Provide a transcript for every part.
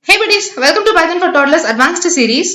Hey buddies, welcome to Python for Toddlers Advanced series.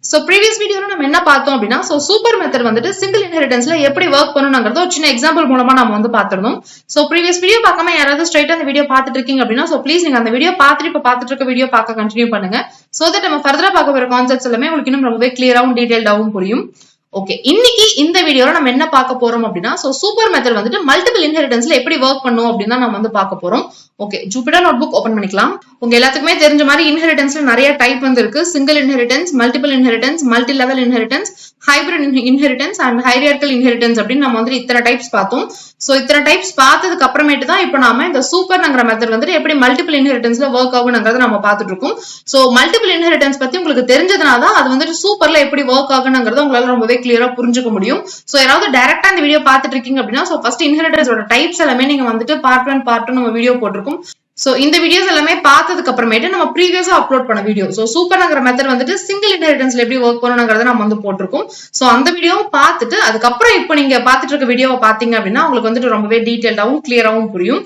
So previous video la நம்ம என்ன பார்த்தோம் அப்படினா super method வந்துட்டு single inheritance ல எப்படி work பண்ணனும்ங்கறத ஒரு சின்ன எக்ஸாம்பிள் மூலமா நாம வந்து பார்த்திருந்தோம். So previous video பார்க்காம யாராவது straight அந்த வீடியோ பார்த்துட்டு இருக்கீங்க அப்படினா please நீங்க அந்த வீடியோ பார்த்துட்டு இப்ப பார்த்துட்டு இருக்க வீடியோ பார்க்க கண்டினியூ பண்ணுங்க. So that நம்ம further பார்க்க போற கான்செப்ட்ஸ் எல்லாமே உங்களுக்கு இன்னும் ரொம்பவே கிளியராவும் டீடைல்டாவும் புரியும். ஓகே, இன்னைக்கு இந்த வீடியோல நம்ம என்ன பார்க்க போறோம் அப்படினா சூப்பர் மெத்தட் வந்துட்டு மல்டிபிள் இன்ஹெரிட்டன்ஸ்ல எப்படி வர்க் பண்ணும் அப்படினா நம்ம வந்து பார்க்க போறோம். ஓகே, ஜூபிட்டர் நோட்புக் ஓபன் பண்ணிக்கலாம். உங்க எல்லாத்துக்குமே தெரிஞ்ச மாதிரி இன்ஹெரிட்டன்ஸ்ல நிறைய டைப் வந்து இருக்கு. Single inheritance, multiple inheritance, multi level inheritance, hybrid inheritance and hierarchical inheritance அப்படின்னு நம்ம வந்து இத்தனை டைப்ஸ் பார்த்தோம். சோ இத்தனை டைப்ஸ் பார்த்ததுக்கு அப்புறமேட்டு தான் இப்போ நாம இந்த சூப்பர்ங்கிற மெத்தட் வந்துட்டு எப்படி மல்டிபிள் இன்ஹெரிட்டன்ஸ்ல வர்க் ஆகுங்கிறத நம்ம பார்த்துட்டு இருக்கோம். சோ மல்டிபிள் இன்ஹெரிட்டன்ஸ் பத்தி உங்களுக்கு தெரிஞ்சதுனால தான் அது வந்துட்டு சூப்பர்ல எப்படி வர்க் ஆகுங்கிறத உங்களால ரொம்பவே கிளியரா புரிஞ்சுக்க முடியும். சோ யாராவது டைரக்டா இந்த வீடியோ பார்த்துட்டு இருக்கீங்க அப்படின்னா ஃபர்ஸ்ட் இன்ஹெரிட்டன்ஸோட டைப்ஸ் எல்லாமே நீங்க வந்துட்டு பார்ட் 1 பார்ட் 2 நம்ம வீடியோ போட்டிருக்கோம். சோ இந்த வீடியோஸ் எல்லாமே பார்த்ததுக்கு அப்புறமேட்டு நம்ம ப்ரீவியஸா அப்லோட் பண்ண வீடியோ சூப்பர்ங்கிற மெத்தட் வந்துட்டு சிங்கிள் இன்ஹெரிட்டன்ஸ்ல எப்படி வர்க் பண்ணணும்ங்கறத நம்ம வந்து போட்டிருக்கோம். சோ அந்த வீடியோவை பார்த்துட்டு அதுக்கப்புறம் இப்போ நீங்க பார்த்துட்டு இருக்க வீடியோவை பாத்தீங்க அப்படின்னா உங்களுக்கு வந்துட்டு ரொம்பவே டீடைல்டாவும் கிளியராவும் புரியும்.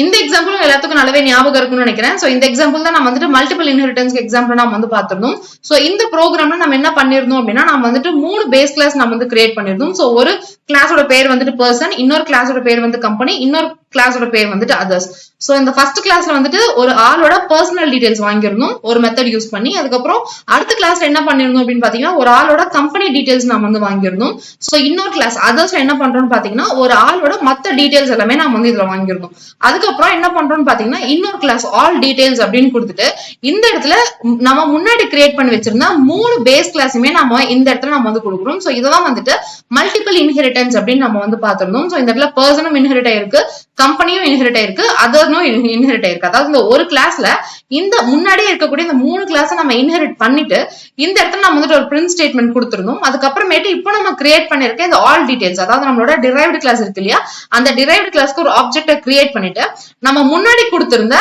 இந்த எக்ஸாம்பிளும் எல்லாத்துக்கும் நல்லாவே ஞாபகம் இருக்கும்னு நினைக்கிறேன். சோ இந்த எக்ஸாம்பிள் தான் நம்ம வந்துட்டு மல்டிபிள் இன்ஹெரிட்டன்ஸ் எக்ஸாம்பிள் நம்ம வந்து பார்த்திருந்தோம். சோ இந்த ப்ரோக்ராம்ல நம்ம என்ன பண்ணிருந்தோம் அப்படின்னா நம்ம வந்துட்டு 3 பேஸ் கிளாஸ் நம்ம வந்து கிரியேட் பண்ணிருந்தோம். சோ ஒரு கிளாஸோட பேர் வந்துட்டு பர்சன், இன்னொரு கிளாஸோட பேர் வந்து கம்பெனி, இன்னொரு கிளாஸோட பேர் வந்துட்டு அதர்ஸ். சோ இந்த ஃபர்ஸ்ட் கிளாஸ்ல வந்துட்டு ஒரு ஆளோட பர்சனல் டீடைல்ஸ் வாங்கிருந்தோம் ஒரு மெத்தட் யூஸ் பண்ணி. அதுக்கப்புறம் அடுத்த கிளாஸ்ல என்ன பண்ணிருந்தோம் அப்படின்னு பாத்தீங்கன்னா ஒரு ஆளோட கம்பெனி டீடைல்ஸ் நம்ம வந்து வாங்கிருந்தோம். சோ இன்னொரு கிளாஸ் அதர்ஸ்ல என்ன பண்றோம்னு பாத்தீங்கன்னா ஒரு ஆளோட மத்த டீடைல்ஸ் எல்லாமே நம்ம வந்து இதுல வாங்கிருந்தோம். அதுக்கப்புறம் என்ன பண்றோம்னு பாத்தீங்கன்னா இன்னொரு கிளாஸ் ஆல் டீடைல்ஸ் அப்படின்னு கொடுத்துட்டு இந்த இடத்துல நம்ம முன்னாடி கிரியேட் பண்ணி வச்சிருந்தா 3 பேஸ் கிளாஸுமே நம்ம இந்த இடத்துல நம்ம வந்து கொடுக்குறோம். சோ இதெல்லாம் வந்துட்டு மல்டிபிள் இன்ஹெரிட்டன்ஸ் அப்படின்னு நம்ம வந்து பார்த்திருந்தோம். சோ இந்த இடத்துல பர்சனும் இன்ஹெரிட் ஆயிருக்கு, கம்பெனியும் இன்ஹெரிட் ஆயிருக்கு, அதர்னும் இன்ஹெரிட் ஆயிருக்கு. அதாவது இந்த ஒரு கிளாஸ்ல இந்த முன்னாடியே இருக்கக்கூடிய இந்த 3 கிளாஸ் நம்ம இன்ஹெரிட் பண்ணிட்டு இந்த இடத்துல நம்ம வந்துட்டு ஒரு பிரிண்ட் ஸ்டேட்மெண்ட் கொடுத்திருந்தோம். அதுக்கப்புறமேட்டு இப்போ நம்ம கிரியேட் பண்ணிருக்க இந்த ஆல் டீடைல்ஸ் அதாவது நம்மளோட டிரைவ்டு கிளாஸ் இருக்கு இல்லையா, அந்த டிரைவ்டு கிளாஸ்க்கு ஒரு ஆப்ஜெக்ட கிரியேட் பண்ணிட்டு நம்ம முன்னாடி கொடுத்திருந்த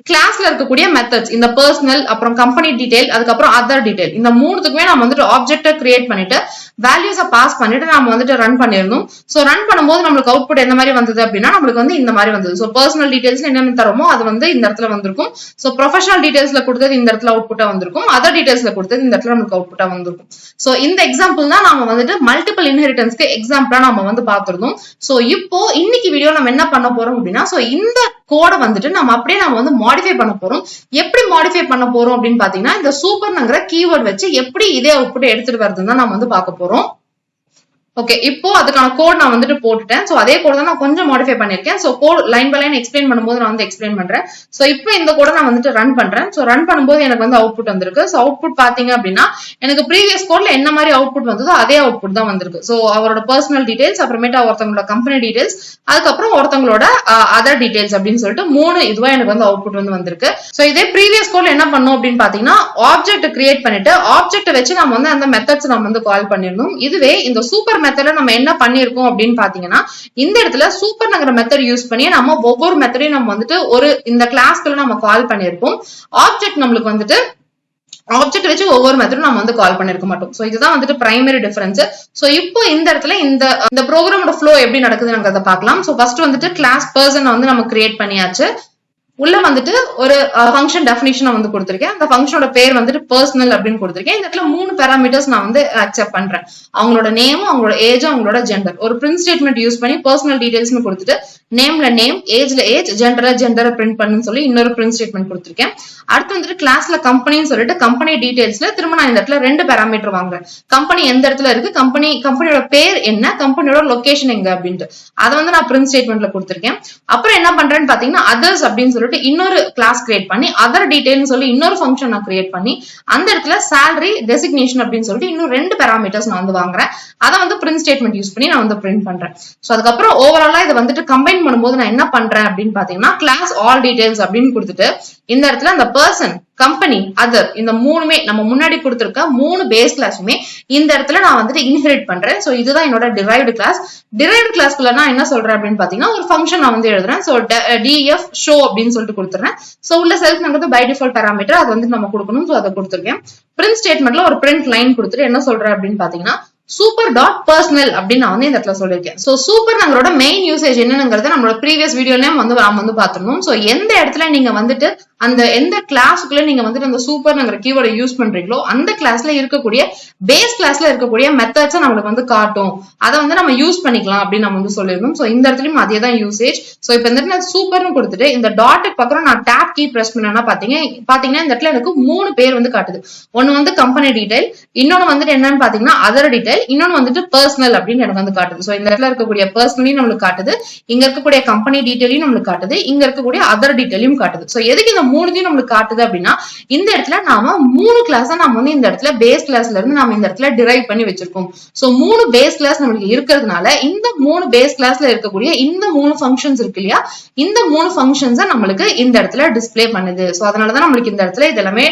கிளாஸ்ல இருக்கக்கூடிய மெத்தட்ஸ் இந்த பர்சனல் அப்புறம் கம்பெனி டீடைல் அதுக்கப்புறம் அதர் டீடைல் இந்த மூணுத்துக்குமே நம்ம வந்துட்டு ஆப்ஜெக்ட கிரியேட் பண்ணிட்டு வேல்யூஸை பாஸ் பண்ணிட்டு நம்ம வந்துட்டு ரன் பண்ணிருந்தோம். சோ ரன் பண்ணும்போது நம்மளுக்கு அவுட்புட் எந்த மாதிரி வந்தது அப்படின்னா நம்மளுக்கு வந்து இந்த மாதிரி வந்தது. சோ பர்சனல் டீடைல்ஸ் என்னென்ன தரோமோ அது வந்து இந்த இடத்துல வந்திருக்கும். சோ ப்ரொஃபஷனல் டீடைல்ஸ்ல கொடுத்தது இந்த இடத்துல அவுட்புட்டா வந்திருக்கும், அதர் டீடைல்ஸ்ல கொடுத்தது இந்த இடத்துல நமக்கு அவுட்புட்டா வந்திருக்கும். சோ இந்த எக்ஸாம்பிள் தான் நாம வந்துட்டு மல்டிபிள் இன்ஹெரிட்டன்ஸ்க்கு எக்ஸாம்பிளா நம்ம வந்து பார்த்திருந்தோம். சோ இப்போ இன்னைக்கு வீடியோ நம்ம என்ன பண்ண போறோம் அப்படின்னா இந்த கோடை வந்துட்டு நம்ம அப்படியே நம்ம வந்து மாடிஃபை பண்ண போறோம். எப்படி மாடிஃபை பண்ண போறோம் அப்படின்னு பாத்தீங்கன்னா இந்த சூப்பர்ங்கிற கீவேர்ட் வச்சு எப்படி இதே அவுட்புட் எடுத்துட்டு வருதுன்னு நம்ம வந்து பார்க்க போறோம். ஓகே, இப்போ அதுக்கான கோட் நான் வந்துட்டு போட்டுட்டேன். சோ அதே கோட் தான் நான் கொஞ்சம் மாடிஃபை பண்ணிருக்கேன். So code line by line explain பண்ணும்போது நான் வந்து எக்ஸ்பிளைன் பண்றேன். சோ இப்போ இந்த கோட நான் வந்துட்டு ரன் பண்றேன். சோ ரன் பண்ணும்போது எனக்கு வந்து அவுட்புட் வந்திருக்கு. சோ அவுட்புட் பாத்தீங்க அப்படின்னா எனக்கு ப்ரீவியஸ் கோட்ல என்ன மாதிரி அவுட்புட் வந்ததோ அதே அவுட்புட் தான் வந்திருக்கு. சோ அவரோட பர்சனல் டீடைல்ஸ், அப்புறமேட்டு ஒருத்தவங்களோட கம்பெனி டீடைல்ஸ், அதுக்கப்புறம் ஒருத்தவங்களோட அதர் டீடைல்ஸ் அப்படின்னு சொல்லிட்டு 3 இதுவா எனக்கு வந்து அவுட்புட் வந்து வந்திருக்கு. சோ இதே ப்ரீவியஸ் கோட்ல என்ன பண்ணோம் அப்படின்னு பாத்தீங்கன்னா ஆப்ஜெக்ட் கிரியேட் பண்ணிட்டு ஆப்ஜெக்ட் வச்சு நம்ம வந்து அந்த மெத்தட்ஸ் நம்ம வந்து கால் பண்ணிருந்தோம். இதுவே இந்த சூப்பர் மெத்தட்ல நம்ம என்ன பண்ணிருக்கோம் அப்படின்னு பாத்தீங்கன்னா இந்த இடத்துல சூப்பர்ங்கிற மெத்தட் யூஸ் பண்ணி நம்ம ஒவ்வொரு மெத்தடையும் நம்ம வந்துட்டு ஒரு இந்த கிளாஸ்க்குள்ள நம்ம கால் பண்ணிருப்போம். ஆப்ஜெக்ட் நம்மளுக்கு வந்துட்டு ஆப்ஜெக்ட் வச்சு ஒவ்வொரு மெத்தடும் நம்ம வந்து கால் பண்ணிருக்க மாட்டோம். சோ இதுதான் வந்துட்டு பிரைமரி டிஃபரன்ஸ். சோ இப்போ இந்த இடத்துல இந்த ப்ரோக்ராமோட ஃப்ளோ எப்படி நடக்குதுங்கிறத பார்க்கலாம். சோ ஃபர்ஸ்ட் வந்துட்டு கிளாஸ் பர்சன் வந்து நம்ம கிரியேட் பண்ணியாச்சு. உள்ள வந்துட்டு ஒரு ஃபங்க்ஷன் டெஃபினிஷன் வந்து கொடுத்திருக்கேன். அந்த ஃபங்க்ஷனோட பேர் வந்துட்டு பர்சனல் அப்படின்னு கொடுத்திருக்கேன். இந்த இடத்துல 3 பேராமீட்டர்ஸ் நான் வந்து அக்செப்ட் பண்றேன். அவங்களோட நேமும் அவங்களோட ஏஜும் அவங்களோட ஜெண்டர். ஒரு பிரிண்ட் ஸ்டேட்மெண்ட் யூஸ் பண்ணி பர்சனல் டீடைல்ஸ்னு கொடுத்துட்டு நேம்ல நேம், ஏஜ்ல ஏஜ், ஜெண்டரை பிரிண்ட் பண்ணுன்னு சொல்லி இன்னொரு பிரிண்ட் ஸ்டேட்மெண்ட் கொடுத்திருக்கேன். அடுத்து வந்துட்டு கிளாஸ்ல கம்பெனின்னு சொல்லிட்டு கம்பெனி டீடைல்ஸ்ல திரும்ப நான் இந்த இடத்துல 2 பேராமீட்டர் வாங்குறேன். கம்பெனி எந்த இடத்துல இருக்கு, கம்பெனியோட பேர் என்ன, கம்பெனியோட லொகேஷன் எங்க அப்படின்ட்டு அதை வந்து நான் பிரிண்ட் ஸ்டேட்மெண்ட்ல கொடுத்திருக்கேன். அப்புறம் என்ன பண்றேன்னு பாத்தீங்கன்னா அதர்ஸ் அப்படின்னு சொல்லிட்டு இன்னொரு கிளாஸ் கிரியேட் பண்ணி அதர் டீடைல்னு சொல்லி இன்னொரு ஃபங்க்ஷன் நான் கிரியேட் பண்ணி அந்த இடத்துல salary டெசிக்னேஷன் அப்படின்னு சொல்லிட்டு இன்னும் 2 பேராமீட்டர்ஸ் நான் வந்து வாங்குறேன். அதை வந்து பிரிண்ட் ஸ்டேட்மெண்ட் யூஸ் பண்ணி நான் வந்து பிரிண்ட் பண்றேன். சோ அதுக்கப்புறம் ஓவராலா இதை வந்துட்டு கம்பைன் பண்ணும்போது நான் என்ன பண்றேன் அப்படின்னு பாத்தீங்கன்னா கிளாஸ் ஆல் டீடைல்ஸ் அப்படின்னு கொடுத்துட்டு இந்த இடத்துல அந்த பர்சன், கம்பெனி, அதர் இந்த 3மே நம்ம முன்னாடி கொடுத்திருக்க 3 பேஸ் கிளாஸுமே இந்த இடத்துல நான் வந்துட்டு இன்ஹெரிட் பண்றேன். சோ இதுதான் என்னோட டிரைவ்டு கிளாஸ். டிரைவ்டு கிளாஸ்க்குள்ள நான் என்ன சொல்றேன் அப்படின்னு பாத்தீங்கன்னா ஒரு ஃபங்க்ஷன் நான் வந்து எழுதுறேன். சோ df show அப்படின்னு சொல்லிட்டு கொடுத்துறேன். சோ உள்ள செல்ஃப்ங்கிறது பை டிஃபால்ட் பேராமீட்டர் அது வந்து நம்ம கொடுக்கணும். சோ அதை கொடுத்துருக்கேன். பிரிண்ட் ஸ்டேட்மெண்ட்ல ஒரு பிரிண்ட் லைன் கொடுத்துட்டு என்ன சொல்றேன் அப்படின்னு பாத்தீங்கன்னா சூப்பர் டாட் பர்சனல் அப்படின்னு நான் வந்து இந்த இடத்துல சொல்லியிருக்கேன். சோ சூப்பர் நம்மளோட மெயின் யூசேஜ் என்னங்கிறத நம்மளோட ப்ரீவியஸ் வீடியோலயும் வந்து நாம வந்து பார்த்திருந்தோம். சோ எந்த இடத்துல நீங்க வந்துட்டு அந்த எந்த கிளாஸுக்குள்ள நீங்க வந்துட்டு அந்த சூப்பர்ங்கிற கீவேர்டை யூஸ் பண்றீங்களோ அந்த கிளாஸ்ல இருக்கக்கூடிய பேஸ் கிளாஸ்ல இருக்கக்கூடிய மெத்தட்ஸை நம்மளுக்கு வந்து காட்டும். அதை வந்து நம்ம யூஸ் பண்ணிக்கலாம் அப்படின்னு நம்ம வந்து சொல்லியிருந்தோம். சோ இந்த இடத்துலயும் அதே தான் யூசேஜ். சோ இப்ப இந்த இடத்துல சூப்பர்னு கொடுத்துட்டு இந்த டாட்டுக்கு பக்கம் நான் டேப் கீ பிரஸ் பண்ணேன்னா பாத்தீங்கன்னா இந்த இடத்துல எனக்கு 3 பேர் வந்து காட்டுது. ஒன்னு வந்து கம்பெனி டீடைல், இன்னொன்னு வந்துட்டு என்னன்னு பாத்தீங்கன்னா அதர் டீடைல், இன்னொன்னு வந்துட்டு பர்சனல் அப்படின்னு எனக்கு வந்து காட்டுது. சோ இந்த இடத்துல இருக்கக்கூடிய பர்சனலையும் நம்மளுக்கு காட்டுது, இங்க இருக்கக்கூடிய கம்பெனி டீடைலையும் நம்மளுக்கு காட்டுது, இங்க இருக்கக்கூடிய அதர் டீடைலையும் காட்டுது. சோ எதுக்கு இந்த 3த்தையும் நம்மளுக்கு காட்டுது அப்படின்னா இந்த இடத்துல நாம 3 கிளாஸ் நாம வந்து இந்த இடத்துல பேஸ் கிளாஸ்ல இருந்து நாம இந்த இடத்துல டிரைவ் பண்ணி வச்சிருக்கோம். சோ 3 பேஸ் கிளாஸ் நம்மளுக்கு இருக்கிறதுனால இந்த 3 பேஸ் கிளாஸ்ல இருக்கக்கூடிய இந்த 3 ஃபங்க்ஷன்ஸ் இருக்கு இல்லையா, இந்த 3 ஃபங்க்ஷன்ஸை நம்மளுக்கு இந்த இடத்துல டிஸ்ப்ளே பண்ணுது. சோ அதனாலதான் நம்மளுக்கு இந்த இடத்துல இதெல்லாமே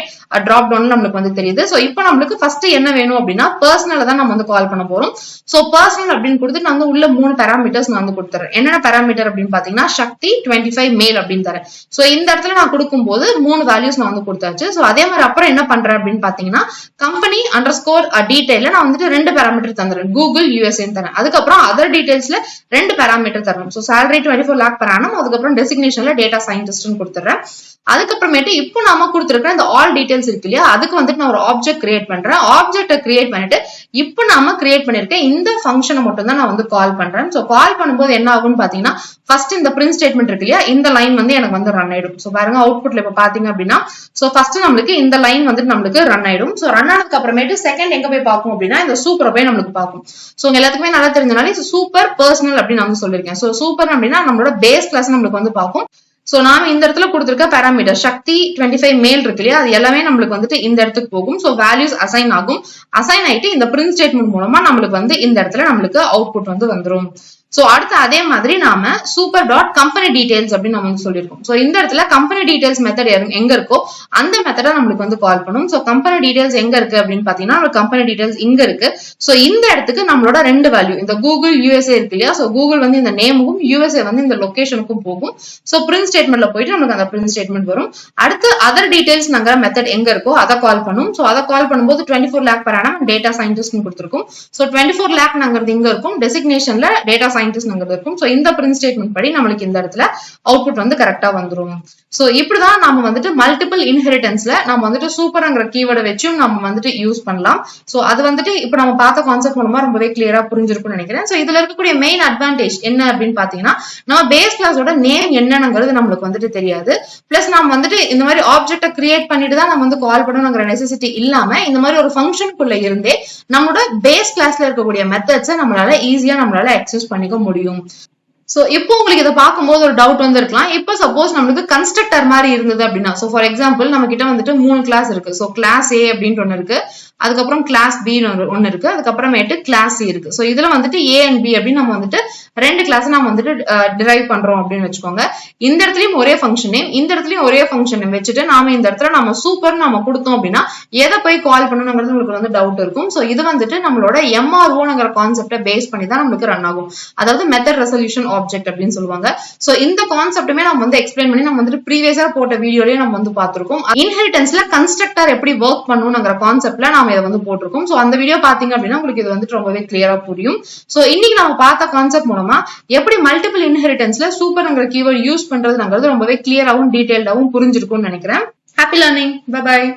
டிராப் டவுன் நம்மளுக்கு வந்து தெரியுது. சோ இப்போ நம்மளுக்கு ஃபர்ஸ்ட் என்ன வேணும் அப்படின்னா பர்சனலை தான் நம்ம வந்து கால் பண்ண போறோம். சோ பர்சனல் அப்படின்னு கொடுத்து நான் வந்து உள்ள 3 பேராமீட்டர்ஸ் நான் வந்து கொடுத்துறேன். என்னென்ன பேராமீட்டர் அப்படின்னு பாத்தீங்கன்னா சக்தி 25 மேல் அப்படின்னு தரேன். சோ இந்த இடத்துல நான் கொடுக்கும்போது 3 வேல்யூஸ் நான் வந்து கொடுத்தாச்சு. சோ அதே மாதிரி அப்புறம் என்ன பண்றேன் அப்படின்னு பாத்தீங்கன்னா கம்பெனி அண்டர்ஸ்கோர் டீடைல்ல நான் வந்துட்டு 2 பேராமீட்டர் தந்துறேன், கூகுள் யூஎஸ்ஏ தரேன். அதுக்கப்புறம் அதர் டீடைல்ஸ்ல 2 பேராமீட்டர் தரணும். So salary 24 lakh per annum, அதுக்கப்புறம் டெசிக்னேஷன்ல டேட்டா சயின்டிஸ்ட்னு கொடுத்துறேன். அதுக்கப்புறமேட்டு இப்போ நாம கொடுத்துருக்கிற இந்த ஆல் டீடைல்ஸ் இருக்கு இல்லையா, அதுக்கு வந்துட்டு நான் ஒரு ஆப்ஜெக்ட் கிரியேட் பண்றேன். ஆப்ஜெக்ட்டை கிரியேட் பண்ணிட்டு இப்போ நாம கிரியேட் பண்ணிருக்கேன் இந்த ஃபங்க்ஷனை மட்டும் தான் நான் வந்து கால் பண்றேன். சோ கால் பண்ணும்போது என்ன ஆகும்னு பாத்தீங்கன்னா ஃபர்ஸ்ட் இந்த பிரிண்ட் ஸ்டேட்மெண்ட் இருக்கு இல்லையா, இந்த லைன் வந்து எனக்கு வந்து ரன் ஆயிடும். சோ பாருங்க அவுட்புட்ல இப்ப பாத்தீங்க அப்படின்னா சோ ஃபர்ஸ்ட் நம்மளுக்கு இந்த லைன் வந்துட்டு நம்மளுக்கு ரன் ஆயிடும். சோ ரன் ஆனதுக்கு அப்புறமேட்டு செகண்ட் எங்க போய் பார்க்கும் அப்படின்னா இந்த சூப்பரை போய் நம்மளுக்கு பார்க்கும். சோ உங்க எல்லாத்துக்குமே நல்லா தெரிஞ்சனால சூப்பர் பர்சனல் அப்படின்னு நான் வந்து சொல்லியிருக்கேன். சோ சூப்பர் அப்படின்னா நம்மளோட பேஸ் கிளாஸ் நம்மளுக்கு வந்து பார்க்கும். சோ நாம இந்த இடத்துல கொடுத்திருக்க பேராமீட்டர் சக்தி 25 மேல் இருக்கு இல்லையா, அது எல்லாமே நம்மளுக்கு வந்துட்டு இந்த இடத்துக்கு போகும். சோ வேல்யூஸ் அசைன் ஆகும். அசைன் ஆயிட்டு இந்த பிரிண்ட் ஸ்டேட்மெண்ட் மூலமா நம்மளுக்கு வந்து இந்த இடத்துல நம்மளுக்கு அவுட்புட் வந்து வந்துரும். சோ அடுத்து அதே மாதிரி நாம சூப்பர் டாட் கம்பெனி டீடைல்ஸ் அப்படின்னு நம்ம வந்து சொல்லியிருக்கோம். சோ இந்த இடத்துல கம்பெனி டீடைல்ஸ் மெத்தட் எங்க இருக்கோ அந்த மெத்தடை நம்மளுக்கு வந்து கால் பண்ணும். சோ கம்பெனி டீடைல்ஸ் எங்க இருக்கு அப்படின்னு பாத்தீங்கன்னா கம்பெனி டீடைல்ஸ் இங்க இருக்கு. சோ இந்த இடத்துக்கு நம்மளோட 2 வேல்யூ இந்த கூகுள் யூஎஸ்ஏ இருக்கு இல்லையா, சோ கூகுள் வந்து இந்த நேமுக்கும் யூஎஸ்ஏ வந்து இந்த லொகேஷனுக்கும் போகும். சோ பிரிண்ட் ஸ்டேட்மெண்ட்ல போயிட்டு நமக்கு அந்த பிரிண்ட் ஸ்டேட்மெண்ட் வரும். அடுத்து அதர் டீடைல்ஸ் நாங்க மெத்தட் எங்க இருக்கோ அதை கால் பண்ணும். சோ அதை கால் பண்ணும்போது 24 lakh per annum data scientist கொடுத்திருக்கும். சோ 24 lakh நாங்கிறது இங்க இருக்கும், டெசிக்னேஷன்ல டேட்டா சயின்டிஸ்ட் இருக்கும். சோ இந்த பிரிண்ட் ஸ்டேட்மெண்ட் படி நமக்கு இந்த இடத்துல அவுட்புட் வந்து கரெக்டா வந்துரும். சோ இப்படிதான் நாம வந்துட்டு மல்டிபிள் இன்ஹெரிட்டன்ஸ்ல நம்ம வந்துட்டு சூப்பர்ங்கிற கீவேர்டை வச்சும் நம்ம வந்துட்டு யூஸ் பண்ணலாம். சோ அது வந்துட்டு இப்ப நம்ம பார்த்த கான்செப்ட் மூலமா ரொம்பவே கிளியரா புரிஞ்சிருக்கும்னு நினைக்கிறேன். சோ இதுல இருக்கக்கூடிய மெயின் அட்வான்டேஜ் என்ன அப்படின்னு பாத்தீங்கன்னா நம்ம பேஸ் கிளாஸோட நேம் என்னங்கிறது நம்மளுக்கு வந்துட்டு தெரியாது. பிளஸ் நம்ம வந்துட்டு இந்த மாதிரி ஆப்ஜெக்ட கிரியேட் பண்ணிட்டு தான் நம்ம வந்து கால் பண்ணணுங்கிற நெசசிட்டி இல்லாம இந்த மாதிரி ஒரு ஃபங்க்ஷனுக்குள்ள இருந்தே நம்மளோட பேஸ் கிளாஸ்ல இருக்கக்கூடிய மெத்தட்ஸை நம்மளால ஈஸியா அக்சஸ் பண்ணிக்க முடியும். சோ இப்போ உங்களுக்கு இதை பார்க்கும்போது ஒரு டவுட் வந்து இருக்கலாம். இப்போ சப்போஸ் நம்மளுக்கு கன்ஸ்ட்ரக்டர் மாதிரி இருந்தது அப்படின்னா, சோ ஃபார் எக்ஸாம்பிள் நம்ம கிட்ட வந்துட்டு 3 கிளாஸ் இருக்கு. சோ கிளாஸ் ஏ அப்படின்னு ஒண்ணு இருக்கு, அதுக்கப்புறம் கிளாஸ் பி ஒன்னு இருக்கு, அதுக்கப்புறமேட்டு கிளாஸ் சி இருக்கு. சோ இதுல வந்துட்டு ஏ அண்ட் பி அப்படின்னு நம்ம வந்துட்டு 2 கிளாஸ் நம்ம வந்துட்டு டிரைவ் பண்றோம் அப்படின்னு வச்சுக்கோங்க. இந்த இடத்துலயும் ஒரே ஃபங்க்ஷன் நேம், இந்த இடத்துலயும் ஒரே ஃபங்க்ஷன் நேம் வச்சுட்டு நாம இந்த இடத்துல நம்ம சூப்பர் நம்ம கொடுத்தோம் அப்படின்னா எதை போய் கால் பண்ணணுங்கிறது உங்களுக்கு வந்து டவுட் இருக்கும். சோ இது வந்துட்டு நம்மளோட எம்ஆர்ஓங்கிற கான்செப்டை பேஸ் பண்ணி தான் நம்மளுக்கு ரன் ஆகும். அதாவது மெத்தட் ரெசல்யூஷன் ஆப்ஜெக்ட் அப்படின்னு சொல்லுவாங்க. சோ இந்த கான்செப்ட்டுமே நம்ம வந்து எக்ஸ்பிளைன் பண்ணி நம்ம வந்துட்டு ப்ரீவியஸா போட்ட வீடியோலயே நம்ம வந்து பார்த்திருக்கோம். இன்ஹெரிட்டன்ஸ்ல கன்ஸ்ட்ரக்டர் எப்படி ஒர்க் பண்ணணுங்கிற கான்செப்ட்ல நாம இதை வந்து போட்டிருக்கோம். சோ அந்த வீடியோ பாத்தீங்க அப்படின்னா உங்களுக்கு இது வந்துட்டு ரொம்பவே கிளியரா புரியும். சோ இன்னைக்கு நம்ம பார்த்த கான்செப்ட் மூலமா எப்படி மல்டிபிள் இன்ஹெரிட்டன்ஸ்ல சூப்பர்ங்கிற கீவேர்ட் யூஸ் பண்றதுங்கிறது ரொம்பவே கிளியராவும் டீடைல்டாவும் புரிஞ்சிருக்கும்னு நினைக்கிறேன். Happy learning. Bye by.